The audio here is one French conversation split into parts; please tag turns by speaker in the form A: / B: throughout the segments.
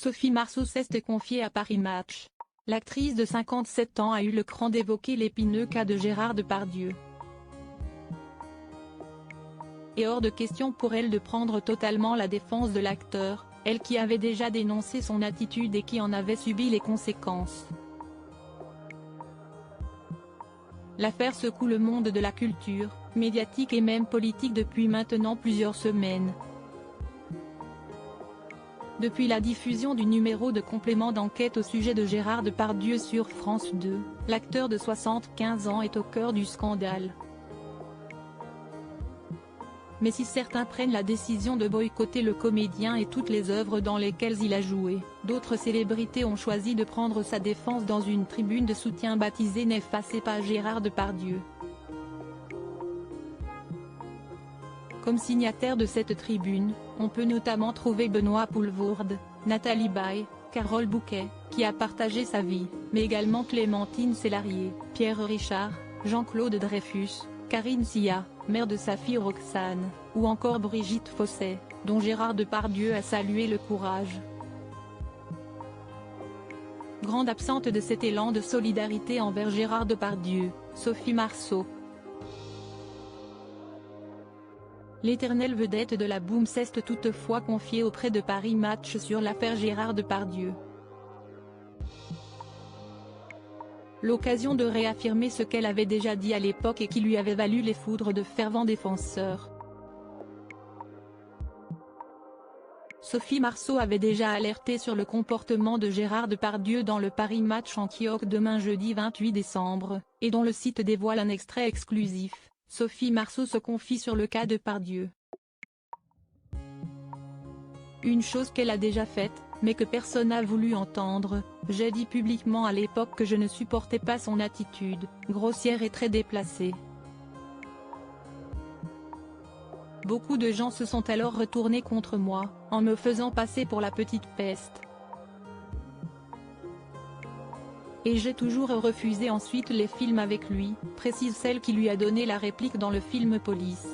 A: Sophie Marceau s'est confiée à Paris Match. L'actrice de 57 ans a eu le cran d'évoquer l'épineux cas de Gérard Depardieu. Et hors de question pour elle de prendre totalement la défense de l'acteur, elle qui avait déjà dénoncé son attitude et qui en avait subi les conséquences. L'affaire secoue le monde de la culture, médiatique et même politique depuis maintenant plusieurs semaines. Depuis la diffusion du numéro de complément d'enquête au sujet de Gérard Depardieu sur France 2, l'acteur de 75 ans est au cœur du scandale. Mais si certains prennent la décision de boycotter le comédien et toutes les œuvres dans lesquelles il a joué, d'autres célébrités ont choisi de prendre sa défense dans une tribune de soutien baptisée N'effacez pas Gérard Depardieu. Comme signataires de cette tribune, on peut notamment trouver Benoît Poelvoorde, Nathalie Baye, Carole Bouquet, qui a partagé sa vie, mais également Clémentine Célarié, Pierre Richard, Jean-Claude Dreyfus, Karine Sia, mère de sa fille Roxane, ou encore Brigitte Fossey, dont Gérard Depardieu a salué le courage. Grande absente de cet élan de solidarité envers Gérard Depardieu, Sophie Marceau. L'éternelle vedette de la boom s'est toutefois confiée auprès de Paris Match sur l'affaire Gérard Depardieu. L'occasion de réaffirmer ce qu'elle avait déjà dit à l'époque et qui lui avait valu les foudres de fervents défenseurs. Sophie Marceau avait déjà alerté sur le comportement de Gérard Depardieu dans le Paris Match Antioche demain jeudi 28 décembre, et dont le site dévoile un extrait exclusif. Sophie Marceau se confie sur le cas Depardieu. Une chose qu'elle a déjà faite, mais que personne n'a voulu entendre, j'ai dit publiquement à l'époque que je ne supportais pas son attitude, grossière et très déplacée. Beaucoup de gens se sont alors retournés contre moi, en me faisant passer pour la petite peste. Et j'ai toujours refusé ensuite les films avec lui, précise celle qui lui a donné la réplique dans le film Police.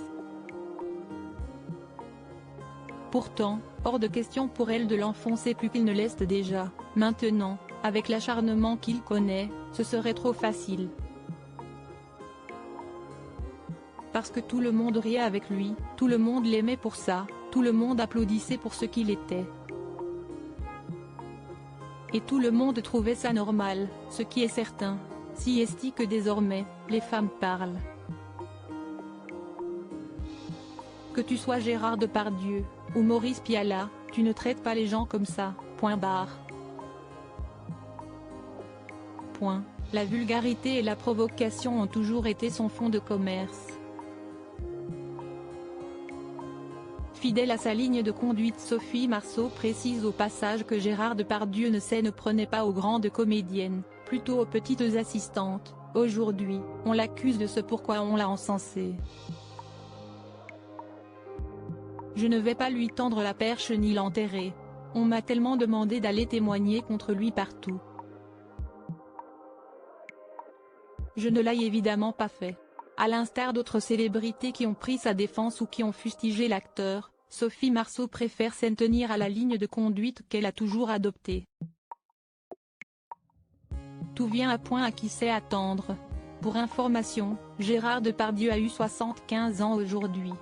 A: Pourtant, hors de question pour elle de l'enfoncer plus qu'il ne l'est déjà, maintenant, avec l'acharnement qu'il connaît, ce serait trop facile. Parce que tout le monde riait avec lui, tout le monde l'aimait pour ça, tout le monde applaudissait pour ce qu'il était. Et tout le monde trouvait ça normal, ce qui est certain, si est que désormais, les femmes parlent. Que tu sois Gérard Depardieu, ou Maurice Pialat, tu ne traites pas les gens comme ça, point barre. Point. La vulgarité et la provocation ont toujours été son fonds de commerce. Fidèle à sa ligne de conduite, Sophie Marceau précise au passage que Gérard Depardieu ne prenait pas aux grandes comédiennes, plutôt aux petites assistantes. Aujourd'hui, on l'accuse de ce pourquoi on l'a encensé. Je ne vais pas lui tendre la perche ni l'enterrer. On m'a tellement demandé d'aller témoigner contre lui partout. Je ne l'ai évidemment pas fait. À l'instar d'autres célébrités qui ont pris sa défense ou qui ont fustigé l'acteur, Sophie Marceau préfère s'en tenir à la ligne de conduite qu'elle a toujours adoptée. Tout vient à point à qui sait attendre. Pour information, Gérard Depardieu a eu 75 ans aujourd'hui.